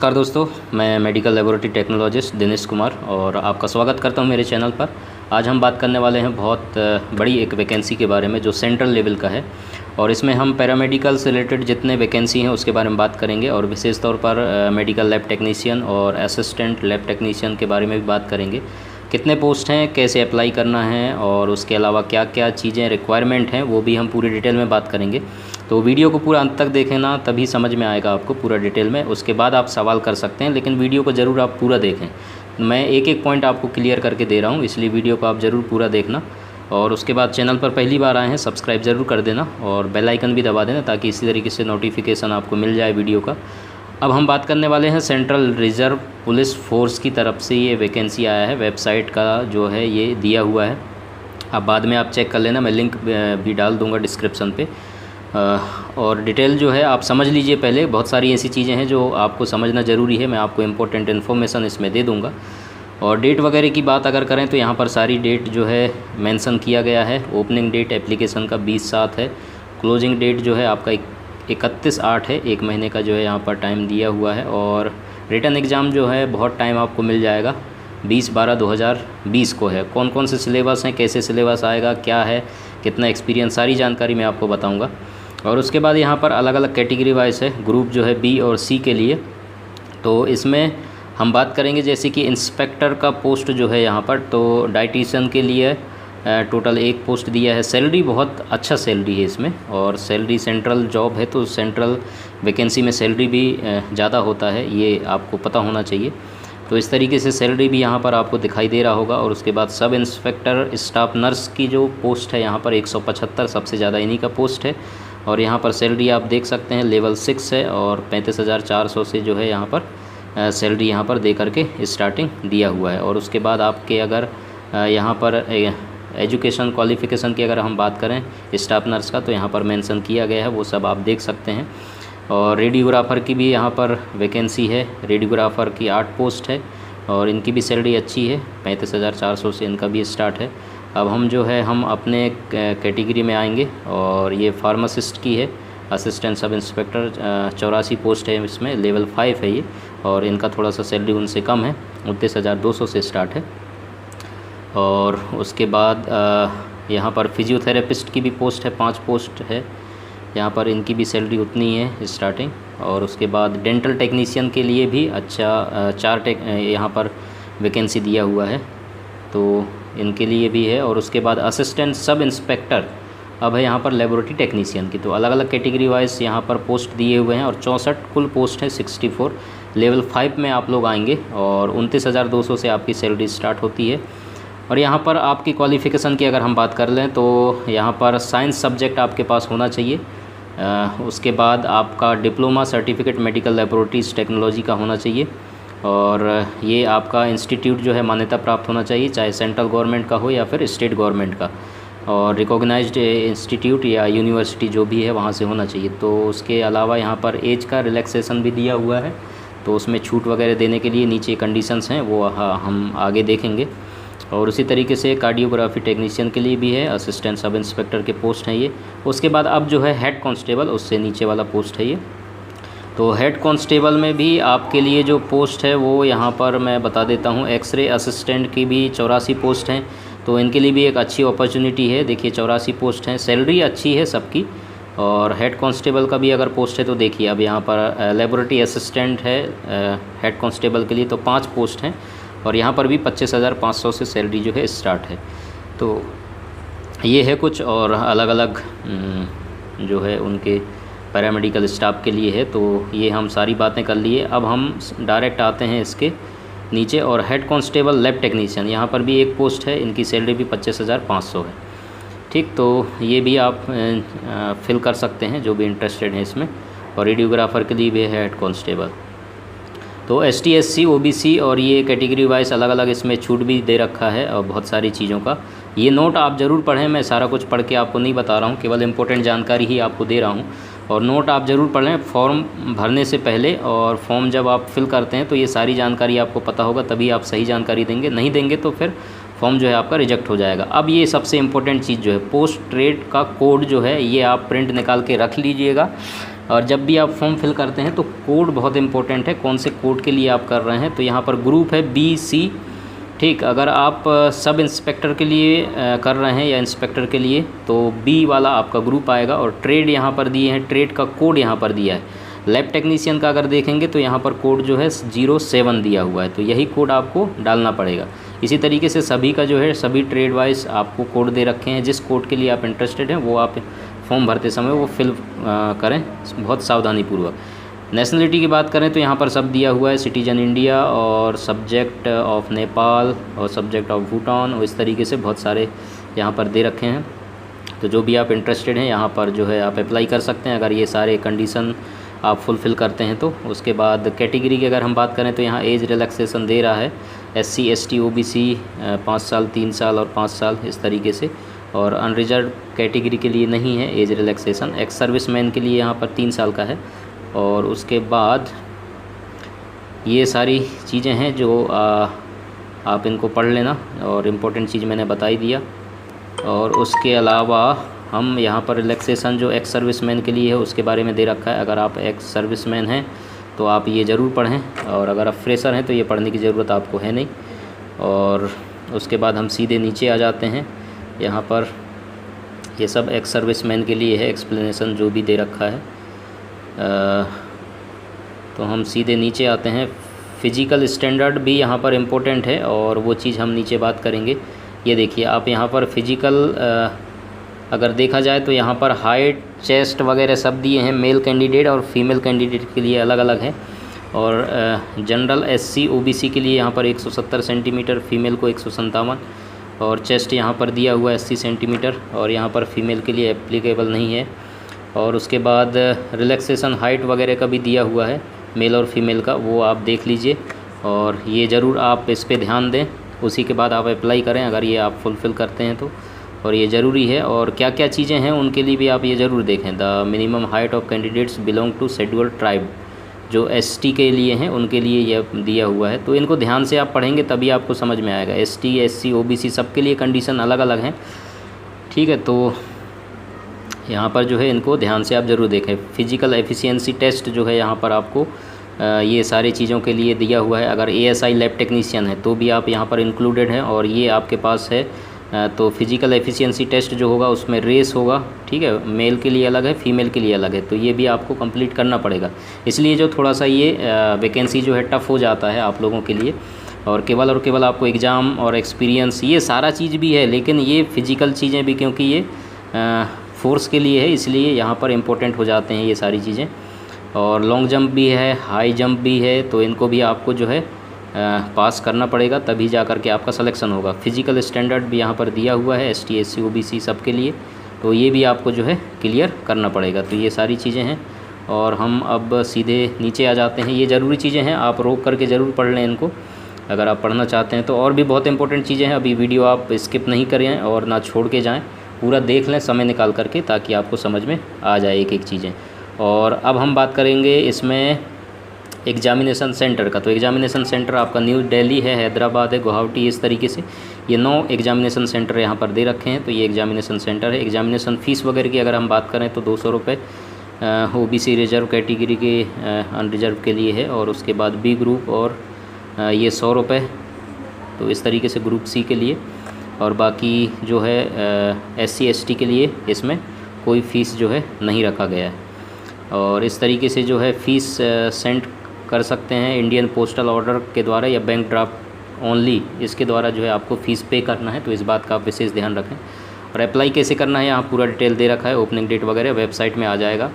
नमस्कार दोस्तों, मैं medical laboratory technologist Dinesh Kumar और आपका स्वागत करता हूं मेरे चैनल पर। आज हम बात करने वाले हैं बहुत बड़ी एक वैकेंसी के बारे में जो सेंट्रल लेवल का है, और इसमें हम पैरामेडिकल से रिलेटेड जितने वैकेंसी हैं उसके बारे में बात करेंगे, और विशेष तौर पर मेडिकल लैब टेक्नीशियन और असिस्टेंट लैब टेक्नीशियन के बारे में भी बात करेंगे। कितने पोस्ट हैं, कैसे अप्लाई करना है, और उसके अलावा क्या क्या चीज़ें रिक्वायरमेंट हैं वो भी हम पूरी डिटेल में बात करेंगे। तो वीडियो को पूरा अंत तक देखें ना, तभी समझ में आएगा आपको पूरा डिटेल में। उसके बाद आप सवाल कर सकते हैं, लेकिन वीडियो को ज़रूर आप पूरा देखें। मैं एक एक पॉइंट आपको क्लियर करके दे रहा हूँ, इसलिए वीडियो को आप ज़रूर पूरा देखना। और उसके बाद चैनल पर पहली बार आए हैं सब्सक्राइब ज़रूर कर देना और बेल आइकन भी दबा देना, ताकि इसी तरीके से नोटिफिकेशन आपको मिल जाए वीडियो का। अब हम बात करने वाले हैं सेंट्रल रिजर्व पुलिस फोर्स की तरफ से ये वैकेंसी आया है। वेबसाइट का जो है ये दिया हुआ है, अब बाद में आप चेक कर लेना, मैं लिंक भी डाल दूँगा डिस्क्रिप्शन पे। और डिटेल जो है आप समझ लीजिए पहले। बहुत सारी ऐसी चीज़ें हैं जो आपको समझना ज़रूरी है, मैं आपको इम्पोर्टेंट इन्फॉर्मेशन इसमें दे दूँगा। और डेट वगैरह की बात अगर करें तो यहाँ पर सारी डेट जो है मेंशन किया गया है। ओपनिंग डेट एप्लीकेशन का 20/7 है। क्लोजिंग डेट जो है आपका 31/8 है, 1 महीने का जो है यहाँ पर टाइम दिया हुआ है। और रिटन एग्ज़ाम जो है बहुत टाइम आपको मिल जाएगा, 20/12/2020 को है। कौन कौन से सिलेबस हैं, कैसे सिलेबस आएगा, क्या है, कितना एक्सपीरियंस, सारी जानकारी मैं आपको बताऊँगा। और उसके बाद यहाँ पर अलग अलग कैटेगरी वाइज है, ग्रुप जो है बी और सी के लिए। तो इसमें हम बात करेंगे जैसे कि इंस्पेक्टर का पोस्ट जो है यहाँ पर, तो डाइटिशियन के लिए टोटल 1 पोस्ट दिया है। सैलरी बहुत अच्छा सैलरी है इसमें, और सैलरी सेंट्रल जॉब है तो सेंट्रल वैकेंसी में सैलरी भी ज़्यादा होता है, ये आपको पता होना चाहिए। तो इस तरीके से सैलरी भी यहाँ पर आपको दिखाई दे रहा होगा। और उसके बाद सब इंस्पेक्टर स्टाफ नर्स की जो पोस्ट है यहाँ पर 175, सबसे ज़्यादा इन्हीं का पोस्ट है। और यहाँ पर सैलरी आप देख सकते हैं लेवल 6 है, और 35,400 से जो है यहाँ पर सैलरी यहाँ पर दे करके स्टार्टिंग दिया हुआ है। और उसके बाद आपके अगर यहाँ पर एजुकेशन क्वालिफ़िकेशन की अगर हम बात करें स्टाफ नर्स का, तो यहाँ पर मेंशन किया गया है, वो सब आप देख सकते हैं। और रेडियोग्राफ़र की भी यहाँ पर वैकेंसी है। रेडियोग्राफ़र की 8 पोस्ट है, और इनकी भी सैलरी अच्छी है, 35,400 से इनका भी स्टार्ट है। अब हम जो है हम अपने कैटेगरी में आएंगे, और ये फार्मासिस्ट की है, असिस्टेंट सब इंस्पेक्टर 84 पोस्ट है, इसमें लेवल 5 है ये, और इनका थोड़ा सा सैलरी उनसे कम है, 29,200 से स्टार्ट है। और उसके बाद यहाँ पर फिजियोथेरेपिस्ट की भी पोस्ट है, 5 पोस्ट है यहाँ पर, इनकी भी सैलरी उतनी है स्टार्टिंग। और उसके बाद डेंटल टेक्नीशियन के लिए भी अच्छा 4 यहाँ पर वैकेंसी दिया हुआ है, तो इनके लिए भी है। और उसके बाद असिस्टेंट सब इंस्पेक्टर अब है यहाँ पर लेबोरेटरी टेक्नीशियन की, तो अलग अलग कैटेगरी वाइज यहाँ पर पोस्ट दिए हुए हैं, और 64 कुल पोस्ट है, 64 लेवल 5 में आप लोग आएंगे, और 29,200 से आपकी सैलरी स्टार्ट होती है। और यहाँ पर आपकी क्वालिफ़िकेशन की अगर हम बात कर लें तो यहाँ पर साइंस सब्जेक्ट आपके पास होना चाहिए। उसके बाद आपका diploma certificate medical laboratories technology का होना चाहिए, और ये आपका इंस्टीट्यूट जो है मान्यता प्राप्त होना चाहिए, चाहे सेंट्रल गवर्नमेंट का हो या फिर स्टेट गवर्नमेंट का, और रिकॉग्नाइज्ड इंस्टीट्यूट या यूनिवर्सिटी जो भी है वहाँ से होना चाहिए। तो उसके अलावा यहाँ पर एज का रिलैक्सेशन भी दिया हुआ है, तो उसमें छूट वगैरह देने के लिए नीचे कंडीशंस हैं, वो हम आगे देखेंगे। और उसी तरीके से कार्डियोग्राफी टेक्नीशियन के लिए भी है, असिस्टेंट सब इंस्पेक्टर के पोस्ट हैं ये। उसके बाद अब जो है हेड कांस्टेबल, उससे नीचे वाला पोस्ट है ये। तो हेड कांस्टेबल में भी आपके लिए जो पोस्ट है वो यहाँ पर मैं बता देता हूँ। एक्सरे असिस्टेंट की भी 84 पोस्ट हैं, तो इनके लिए भी एक अच्छी अपॉर्चुनिटी है। देखिए 84 पोस्ट हैं, सैलरी अच्छी है सबकी। और हेड कांस्टेबल का भी अगर पोस्ट है तो देखिए, अब यहाँ पर लेबोरेटरी असिस्टेंट है हेड कांस्टेबल के लिए, तो 5 पोस्ट हैं, और यहाँ पर भी 25,500 से सैलरी जो है स्टार्ट है। तो ये है कुछ, और अलग अलग जो है उनके पैरामेडिकल स्टाफ के लिए है। तो ये हम सारी बातें कर लिए। अब हम डायरेक्ट आते हैं इसके नीचे, और हेड कांस्टेबल लैब टेक्नीशियन, यहाँ पर भी 1 पोस्ट है, इनकी सैलरी भी 25,500 है। ठीक, तो ये भी आप फिल कर सकते हैं जो भी इंटरेस्टेड हैं इसमें। और रेडियोग्राफ़र के लिए भी है हेड कांस्टेबल। तो ST SC OBC और ये कैटेगरी वाइज अलग अलग इसमें छूट भी दे रखा है, और बहुत सारी चीज़ों का ये नोट आप ज़रूर पढ़ें। मैं सारा कुछ पढ़ के आपको नहीं बता रहा हूँ, केवल इंपॉर्टेंट जानकारी ही आपको दे रहा हूँ। और नोट आप ज़रूर पढ़ लें फॉर्म भरने से पहले, और फॉर्म जब आप फिल करते हैं तो ये सारी जानकारी आपको पता होगा, तभी आप सही जानकारी देंगे। नहीं देंगे तो फिर फॉर्म जो है आपका रिजेक्ट हो जाएगा। अब ये सबसे इम्पोर्टेंट चीज़ जो है, पोस्ट ट्रेड का कोड जो है ये आप प्रिंट निकाल के रख लीजिएगा। और जब भी आप फॉर्म फिल करते हैं तो कोड बहुत इंपॉर्टेंट है, कौन से कोड के लिए आप कर रहे हैं। तो यहाँ पर ग्रुप है BC, ठीक। अगर आप सब इंस्पेक्टर के लिए कर रहे हैं या इंस्पेक्टर के लिए तो B वाला आपका ग्रुप आएगा। और ट्रेड यहाँ पर दिए हैं, ट्रेड का कोड यहाँ पर दिया है। लैब टेक्नीशियन का अगर देखेंगे तो यहाँ पर कोड जो है 07 दिया हुआ है, तो यही कोड आपको डालना पड़ेगा। इसी तरीके से सभी का जो है सभी ट्रेड वाइज आपको कोड दे रखे हैं। जिस कोड के लिए आप इंटरेस्टेड हैं वो आप फॉर्म भरते समय वो फिल करें बहुत सावधानीपूर्वक। नेशनलिटी की बात करें तो यहाँ पर सब दिया हुआ है, सिटीजन इंडिया और सब्जेक्ट ऑफ नेपाल और सब्जेक्ट ऑफ भूटान, और इस तरीके से बहुत सारे यहाँ पर दे रखे हैं। तो जो भी आप इंटरेस्टेड हैं यहाँ पर जो है आप अप्लाई कर सकते हैं अगर ये सारे कंडीशन आप फुलफ़िल करते हैं तो। उसके बाद कैटेगरी की अगर हम बात करें तो यहाँ एज रिलैक्सेशन दे रहा है, SC ST OBC 5 साल 3 साल और 5 साल इस तरीके से। और अनरिजर्व कैटेगरी के लिए नहीं है एज रिलैक्सेशन। एक्स सर्विसमैन के लिए यहाँ पर 3 साल का है। और उसके बाद ये सारी चीज़ें हैं जो आप इनको पढ़ लेना, और इम्पोर्टेंट चीज़ मैंने बता ही दिया। और उसके अलावा हम यहाँ पर रिलैक्सेशन जो एक्स सर्विसमैन के लिए है उसके बारे में दे रखा है। अगर आप एक्स सर्विसमैन हैं तो आप ये ज़रूर पढ़ें, और अगर आप फ्रेशर हैं तो ये पढ़ने की ज़रूरत आपको है नहीं। और उसके बाद हम सीधे नीचे आ जाते हैं। यहाँ पर ये सब एक्स सर्विसमैन के लिए है, एक्सप्लेनेशन जो भी दे रखा है। तो हम सीधे नीचे आते हैं। फ़िज़िकल स्टैंडर्ड भी यहाँ पर इम्पोर्टेंट है, और वो चीज़ हम नीचे बात करेंगे। ये देखिए आप यहाँ पर फ़िज़िकल अगर देखा जाए तो यहाँ पर हाइट चेस्ट वगैरह सब दिए हैं। मेल कैंडिडेट और फीमेल कैंडिडेट के लिए अलग अलग है। और जनरल SC OBC के लिए यहाँ पर 170 सेंटीमीटर, फीमेल को 157, और चेस्ट यहाँ पर दिया हुआ है 80 सेंटीमीटर, और यहाँ पर फीमेल के लिए एप्लीकेबल नहीं है। और उसके बाद रिलैक्सेशन हाइट वगैरह का भी दिया हुआ है मेल और फीमेल का, वो आप देख लीजिए और ये ज़रूर आप इस पर ध्यान दें। उसी के बाद आप अप्लाई करें अगर ये आप फुलफ़िल करते हैं तो, और ये ज़रूरी है। और क्या क्या चीज़ें हैं उनके लिए भी आप ये ज़रूर देखें। The minimum height of candidates belong to scheduled tribe, जो ST के लिए हैं उनके लिए यह दिया हुआ है। तो इनको ध्यान से आप पढ़ेंगे तभी आपको समझ में आएगा। ST SC OBC सबके लिए कंडीशन अलग अलग हैं, ठीक है। तो यहाँ पर जो है इनको ध्यान से आप ज़रूर देखें। फ़िज़िकल एफिशिएंसी टेस्ट जो है यहाँ पर आपको ये सारी चीज़ों के लिए दिया हुआ है। अगर ASI लैब टेक्नीशियन है तो भी आप यहाँ पर इंक्लूडेड हैं, और ये आपके पास है। तो फिज़िकल एफिशिएंसी टेस्ट जो होगा उसमें रेस होगा, ठीक है। मेल के लिए अलग है, फीमेल के लिए अलग है, तो ये भी आपको कंप्लीट करना पड़ेगा। इसलिए जो थोड़ा सा ये वैकेंसी जो है टफ़ हो जाता है आप लोगों के लिए। और केवल आपको एग्ज़ाम और एक्सपीरियंस ये सारा चीज़ भी है, लेकिन ये फ़िज़िकल चीज़ें भी, क्योंकि ये फोर्स के लिए है इसलिए यहाँ पर इम्पोर्टेंट हो जाते हैं ये सारी चीज़ें। और लॉन्ग जंप भी है, हाई जंप भी है, तो इनको भी आपको जो है पास करना पड़ेगा, तभी जा कर के आपका सिलेक्शन होगा। फ़िज़िकल स्टैंडर्ड भी यहाँ पर दिया हुआ है ST SC OBC सब के लिए, तो ये भी आपको जो है क्लियर करना पड़ेगा। तो ये सारी चीज़ें हैं, और हम अब सीधे नीचे आ जाते हैं। ये ज़रूरी चीज़ें हैं, आप रोक करके ज़रूर पढ़ लें इनको अगर आप पढ़ना चाहते हैं तो। और भी बहुत इंपॉर्टेंट चीज़ें हैं, अभी वीडियो आप स्किप नहीं करें और ना छोड़ के जाएँ, पूरा देख लें समय निकाल करके, ताकि आपको समझ में आ जाए एक एक चीज़ें। और अब हम बात करेंगे इसमें एग्जामिनेशन सेंटर का। तो एग्जामिनेशन सेंटर आपका न्यू दिल्ली है, हैदराबाद है, गुवाहाटी, इस तरीके से ये 9 एग्जामिनेशन सेंटर यहाँ पर दे रखे हैं। तो ये एग्जामिनेशन सेंटर है। एग्जामिनेशन फ़ीस वगैरह की अगर हम बात करें तो 200 रुपये OBC रिजर्व कैटेगरी के अनरिजर्व के लिए है, और उसके बाद B ग्रुप और ये 100 रुपये, तो इस तरीके से ग्रुप C के लिए। और बाकी जो है SC ST के लिए इसमें कोई फ़ीस जो है नहीं रखा गया है। और इस तरीके से जो है फ़ीस सेंड कर सकते हैं इंडियन पोस्टल ऑर्डर के द्वारा या बैंक ड्राफ्ट ओनली, इसके द्वारा जो है आपको फ़ीस पे करना है, तो इस बात का आप विशेष ध्यान रखें। और अप्लाई कैसे करना है यहाँ पूरा डिटेल दे रखा है, ओपनिंग डेट वगैरह वेबसाइट में आ जाएगा।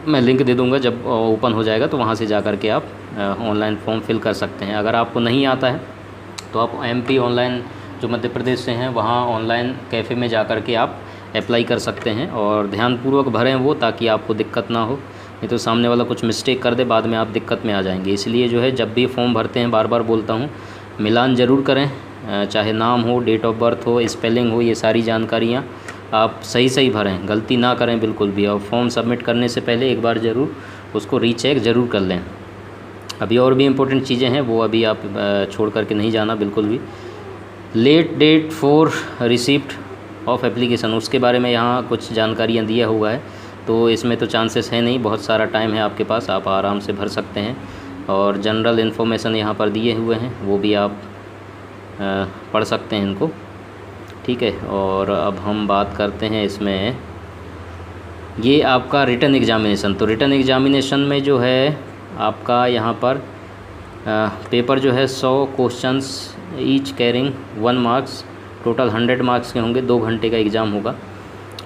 मैं लिंक दे दूँगा, जब ओपन हो जाएगा तो वहाँ से जा कर के आप ऑनलाइन फॉर्म फिल कर सकते हैं। अगर आपको नहीं आता है तो आप MP ऑनलाइन जो मध्य प्रदेश से हैं वहाँ ऑनलाइन कैफ़े में जा कर के आप अप्लाई कर सकते हैं, और ध्यानपूर्वक भरें वो, ताकि आपको दिक्कत ना हो। नहीं तो सामने वाला कुछ मिस्टेक कर दे, बाद में आप दिक्कत में आ जाएंगे। इसलिए जो है जब भी फॉर्म भरते हैं, बार बार बोलता हूँ, मिलान ज़रूर करें, चाहे नाम हो, डेट ऑफ बर्थ हो, स्पेलिंग हो, ये सारी जानकारियाँ आप सही भरें, गलती ना करें बिल्कुल भी। और फॉर्म सबमिट करने से पहले एक बार ज़रूर उसको रीचेक ज़रूर कर लें। अभी और भी इम्पोर्टेंट चीज़ें हैं, वो अभी आप छोड़ करके नहीं जाना बिल्कुल भी। Late date for receipt of application, उसके बारे में यहाँ कुछ जानकारियाँ दिया हुआ है। तो इसमें तो चांसेस है नहीं, बहुत सारा टाइम है आपके पास, आप आराम से भर सकते हैं। और जनरल इन्फॉर्मेशन यहाँ पर दिए हुए हैं, वो भी आप पढ़ सकते हैं इनको, ठीक है। और अब हम बात करते हैं इसमें, ये आपका रिटन एग्ज़ामिनेशन। तो रिटन एग्ज़ामिनेशन में जो है आपका यहाँ पर पेपर जो है 100 questions each carrying 1 marks, total 100 marks के होंगे, 2 घंटे का एग्ज़ाम होगा।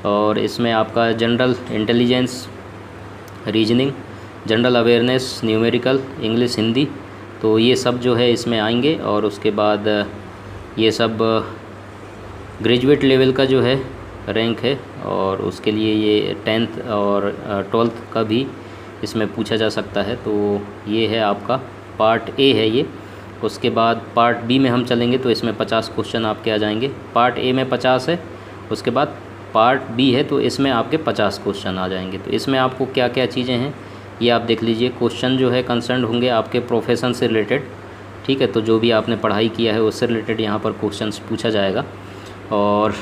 और इसमें आपका general intelligence, reasoning, general awareness, numerical, English, Hindi, तो ये सब जो है इसमें आएंगे। और उसके बाद ये सब ग्रेजुएट लेवल का जो है रैंक है, और उसके लिए ये 10th और 12th का भी इसमें पूछा जा सकता है। तो ये है आपका पार्ट ए है ये। उसके बाद पार्ट बी में हम चलेंगे तो इसमें 50 क्वेश्चन आपके आ जाएंगे। पार्ट ए में 50 है, उसके बाद पार्ट बी है तो इसमें आपके 50 क्वेश्चन आ जाएंगे। तो इसमें आपको क्या क्या चीज़ें हैं ये आप देख लीजिए। क्वेश्चन जो है कंसर्न होंगे आपके प्रोफेशन से रिलेटेड, ठीक है। तो जो भी आपने पढ़ाई किया है उससे रिलेटेड यहाँ पर क्वेश्चंस पूछा जाएगा। और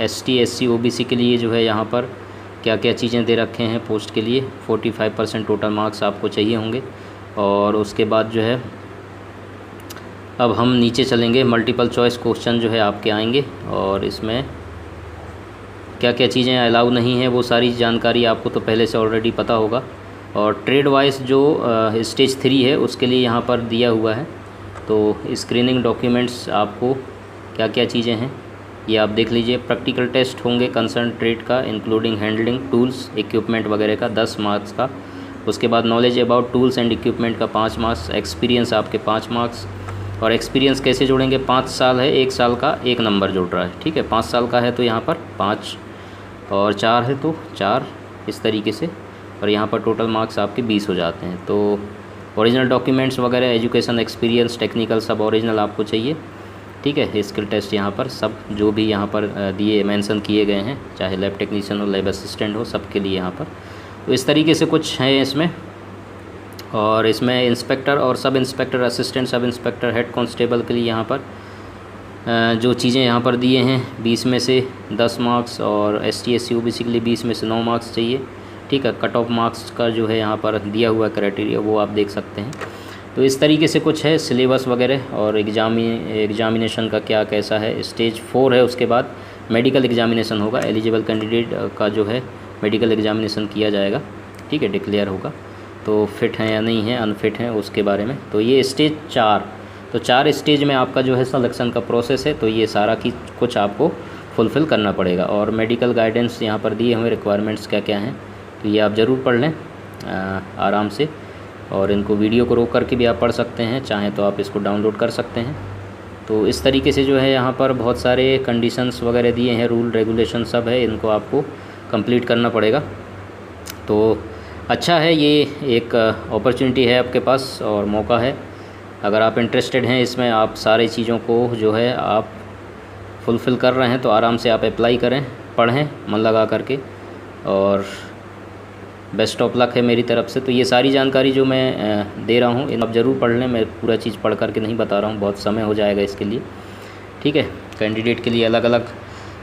ST SC OBC के लिए जो है यहाँ पर क्या क्या चीज़ें दे रखे हैं पोस्ट के लिए, 45% टोटल मार्क्स आपको चाहिए होंगे। और उसके बाद जो है अब हम नीचे चलेंगे, मल्टीपल चॉइस क्वेश्चन जो है आपके आएंगे, और इसमें क्या क्या चीज़ें अलाउ नहीं है वो सारी जानकारी आपको तो पहले से ऑलरेडी पता होगा। और ट्रेड वाइज जो स्टेज 3 है उसके लिए यहाँ पर दिया हुआ है। तो स्क्रीनिंग डॉक्यूमेंट्स आपको क्या क्या चीज़ें हैं ये आप देख लीजिए। प्रैक्टिकल टेस्ट होंगे कंसर्न ट्रेड का, इंक्लूडिंग हैंडलिंग टूल्स, इक्विपमेंट वगैरह का 10 मार्क्स का। उसके बाद knowledge about tools and equipment का 5 मार्क्स, एक्सपीरियंस आपके 5 मार्क्स। और एक्सपीरियंस कैसे जोड़ेंगे, 5 साल है 1 साल का 1 नंबर जुड़ रहा है, ठीक है। 5 साल का है तो यहाँ पर 5, और 4 है तो 4, इस तरीके से। और यहाँ पर टोटल मार्क्स आपके 20 हो जाते हैं। तो ओरिजिनल डॉक्यूमेंट्स वगैरह, एजुकेशन, एक्सपीरियंस, टेक्निकल सब ओरिजिनल आपको चाहिए, ठीक है। स्किल टेस्ट यहाँ पर सब जो भी यहाँ पर दिए मेंशन किए गए हैं, चाहे लैब टेक्नीशियन हो, लैब असिस्टेंट हो, सब के लिए यहाँ पर। तो इस तरीके से कुछ है इसमें। और इसमें इंस्पेक्टर और sub inspector, assistant sub inspector, head constable के लिए यहाँ पर जो चीज़ें यहाँ पर दिए हैं 20 में से 10 मार्क्स, और ST SC OBC के लिए 20 में से 9 मार्क्स चाहिए, ठीक है। कट ऑफ मार्क्स का जो है यहाँ पर दिया हुआ क्राइटेरिया वो आप देख सकते हैं। तो इस तरीके से कुछ है सिलेबस वगैरह। और एग्जामिनेशन का क्या कैसा है, स्टेज 4 है, उसके बाद मेडिकल एग्जामिनेशन होगा। एलिजिबल कैंडिडेट का जो है मेडिकल एग्जामिनेशन किया जाएगा, ठीक है, डिक्लेयर होगा। तो फिट हैं या नहीं है, अनफिट हैं, उसके बारे में। तो ये स्टेज 4, तो 4 स्टेज में आपका जो है सिलेक्शन का प्रोसेस है। तो ये सारा की कुछ आपको फुलफ़िल करना पड़ेगा। और मेडिकल गाइडेंस यहाँ पर दिए हुए रिक्वायरमेंट्स क्या क्या हैं, तो ये आप ज़रूर पढ़ लें आराम से। और इनको वीडियो को रोक करके भी आप पढ़ सकते हैं, चाहें तो आप इसको डाउनलोड कर सकते हैं। तो इस तरीके से जो है यहाँ पर बहुत सारे कंडीशंस वगैरह दिए हैं, रूल रेगुलेशन सब है, इनको आपको कंप्लीट करना पड़ेगा। तो अच्छा है, ये एक अपॉर्चुनिटी है आपके पास और मौका है। अगर आप इंटरेस्टेड हैं इसमें, आप सारी चीज़ों को जो है आप फुलफ़िल कर रहे हैं, तो आराम से आप अप्लाई करें, पढ़ें मन लगा करके। और बेस्ट ऑफ लक है मेरी तरफ से। तो ये सारी जानकारी जो मैं दे रहा हूँ इन आप ज़रूर पढ़ लें। मैं पूरा चीज़ पढ़ करके नहीं बता रहा हूँ, बहुत समय हो जाएगा इसके लिए, ठीक है। कैंडिडेट के लिए अलग अलग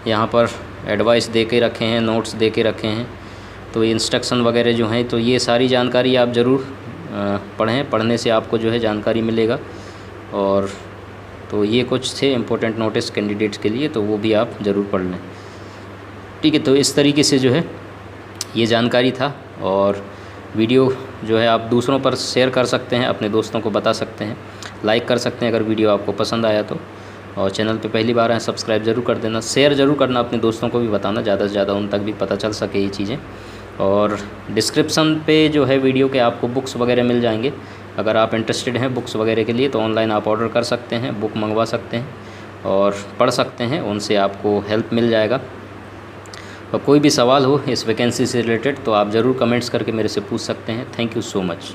यहाँ पर एडवाइस दे के रखे हैं, नोट्स दे के रखे हैं। तो इंस्ट्रक्शन वगैरह जो हैं, तो ये सारी जानकारी आप ज़रूर पढ़ें, पढ़ने से आपको जो है जानकारी मिलेगा। और तो ये कुछ थे इम्पोर्टेंट नोटिस कैंडिडेट्स के लिए, तो वो भी आप ज़रूर पढ़ लें, ठीक है। तो इस तरीके से जो है ये जानकारी था। और वीडियो जो है आप दूसरों पर शेयर कर सकते हैं, अपने दोस्तों को बता सकते हैं, लाइक कर सकते हैं अगर वीडियो आपको पसंद आया तो। और चैनल पे पहली बार आए सब्सक्राइब ज़रूर कर देना, शेयर ज़रूर करना, अपने दोस्तों को भी बताना, ज़्यादा से ज़्यादा उन तक भी पता चल सके ये चीज़ें। और डिस्क्रिप्शन पे जो है वीडियो के आपको बुक्स वगैरह मिल जाएंगे। अगर आप इंटरेस्टेड हैं बुक्स वगैरह के लिए तो ऑनलाइन आप ऑर्डर कर सकते हैं, बुक मंगवा सकते हैं और पढ़ सकते हैं, उनसे आपको हेल्प मिल जाएगा। और कोई भी सवाल हो इस वैकेंसी से रिलेटेड तो आप ज़रूर कमेंट्स करके मेरे से पूछ सकते हैं। Thank you so much.